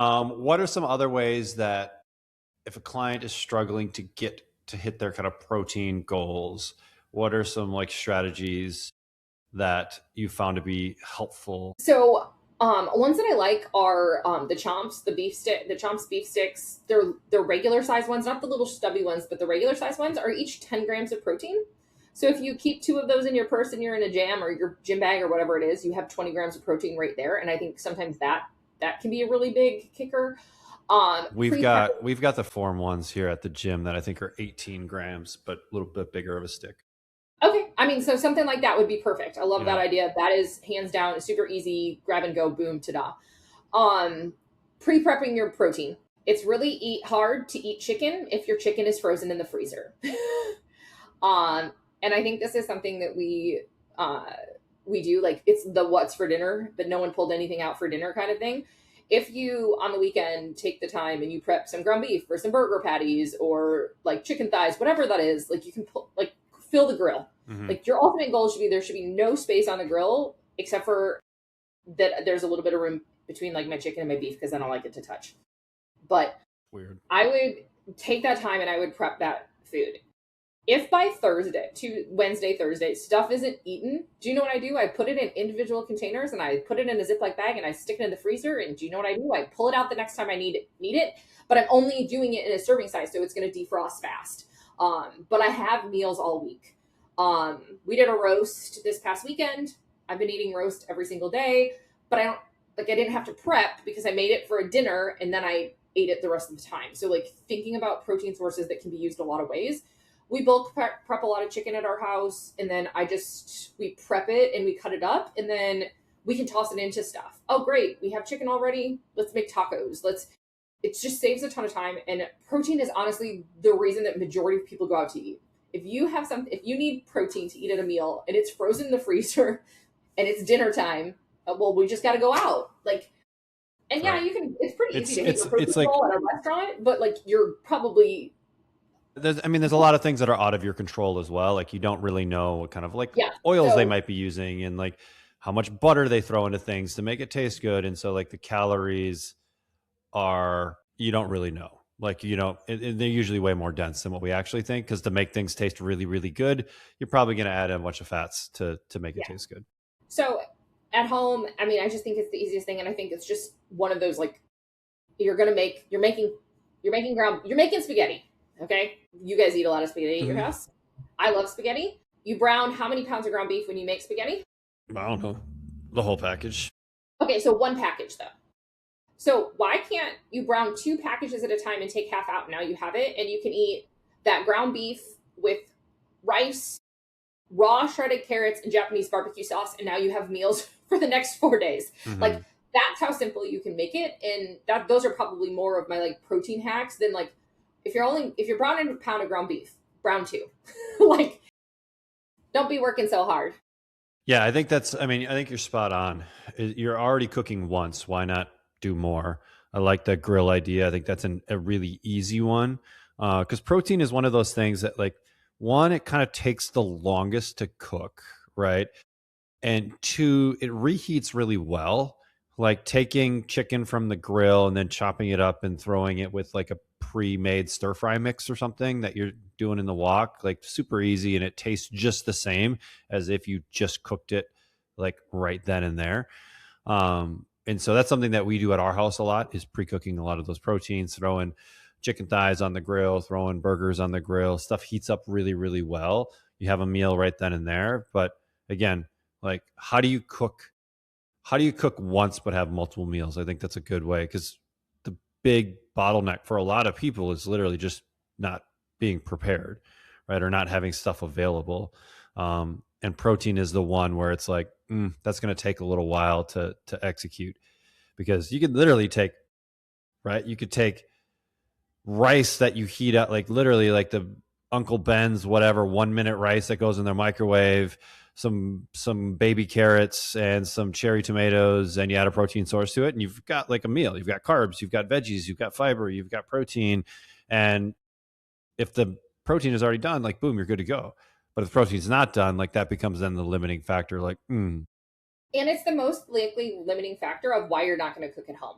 What are some other ways that if a client is struggling to get to hit their kind of protein goals, what are some like strategies that you found to be helpful? So, ones that I like are the chomps, the chomps beef sticks. They're regular size ones, not the little stubby ones, but the regular size ones are each 10 grams of protein. So if you keep two of those in your purse and you're in a jam or your gym bag or whatever it is, you have 20 grams of protein right there. And I think sometimes that can be a really big kicker. We've Pre-prep. got we've got the form ones here at the gym that I think are 18 grams, but a little bit bigger of a stick. Okay, I mean, so something like that would be perfect. I love that Yeah. idea. That is hands down super easy, grab and go, boom, ta-da. Um, Pre-prepping your protein. It's really eat hard to eat chicken if your chicken is frozen in the freezer. um, and I think this is something that uh, we do. Like it's the what's for dinner, but no one pulled anything out for dinner kind of thing. If you on the weekend take the time and you prep some ground beef or some burger patties or like chicken thighs, whatever that is, like you can pull like fill the grill. Hmm. Like your ultimate goal should be there should be no space on the grill except for that there's a little bit of room between like my chicken and my beef because I don't like it to touch. But Weird. I would take that time and I would prep that food. If by Thursday, to Wednesday, Thursday, stuff isn't eaten, do you know what I do? I put it in individual containers and I put it in a Ziploc bag and I stick it in the freezer. And do you know what I do? I pull it out the next time I need it, but I'm only doing it in a serving size, so it's going to defrost fast. But I have meals all week. We did a roast this past weekend. I've been eating roast every single day, but I don't like I didn't have to prep because I made it for a dinner and then I ate it the rest of the time. So like thinking about protein sources that can be used a lot of ways. We bulk prep a lot of chicken at our house, and then we prep it and we cut it up, and then we can toss it into stuff. Oh, great, we have chicken already. Let's make tacos. Let's. It just saves a ton of time, and protein is honestly the reason that majority of people go out to eat. If you need protein to eat at a meal and it's frozen in the freezer, and it's dinner time, well, we just got to go out. Like, and yeah, Right. you can. It's pretty easy It's to hit it's your it's protein like goal at a restaurant, but like you're probably there's a lot of things that are out of your control as well. Like you don't really know what kind of like yeah. oils they So might be using and like how much butter they throw into things to make it taste good. And so like the calories are you don't really know. Like they're usually way more dense than what we actually think. Because to make things taste really, really good, you're probably going to add a bunch of fats to make it yeah. taste good. So at home, I mean, I just think it's the easiest thing, and I think it's just one of those like you're making spaghetti. Okay, you guys eat a lot of spaghetti at your Hmm. house. I love spaghetti. You brown how many pounds of ground beef when you make spaghetti? I don't know the whole package. Okay, so one package though. So why can't you brown two packages at a time and take half out? Now you have it, and you can eat that ground beef with rice, raw shredded carrots, and Japanese barbecue sauce, and now you have meals for the next 4 days. Hmm. Like that's how simple you can make it, and that those are probably more of my like protein hacks than like if you're browning a pound of ground beef, brown two. Like don't be working so hard. Yeah, I mean, I think you're spot on. You're already cooking once. Why not do more? I like that grill idea. I think that's a really easy one. Because protein is one of those things that, like, one, it kind of takes the longest to cook, right? And two, it reheats really well. Like taking chicken from the grill and then chopping it up and throwing it with like a pre-made stir fry mix or something that you're doing in the wok, like super easy, and it tastes just the same as if you just cooked it like right then and there. And so that's something that we do at our house a lot is pre-cooking a lot of those proteins, throwing chicken thighs on the grill, throwing burgers on the grill. Stuff heats up really, really well. You have a meal right then and there. But again, like how do you cook once but have multiple meals? I think that's a good way because the big bottleneck for a lot of people is literally just not being prepared, right? Or not having stuff available. And protein is the one where it's like, that's going to take a little while to execute because you could literally take, right? You could take rice that you heat up, like literally like the Uncle Ben's whatever 1 minute rice that goes in their microwave, some baby carrots and some cherry tomatoes, and you add a protein source to it, and you've got like a meal. You've got carbs, you've got veggies, you've got fiber, you've got protein, and if the protein is already done, like boom, you're good to go. But if the protein's not done, like that becomes then the limiting factor. Like, And it's the most likely limiting factor of why you're not going to cook at home.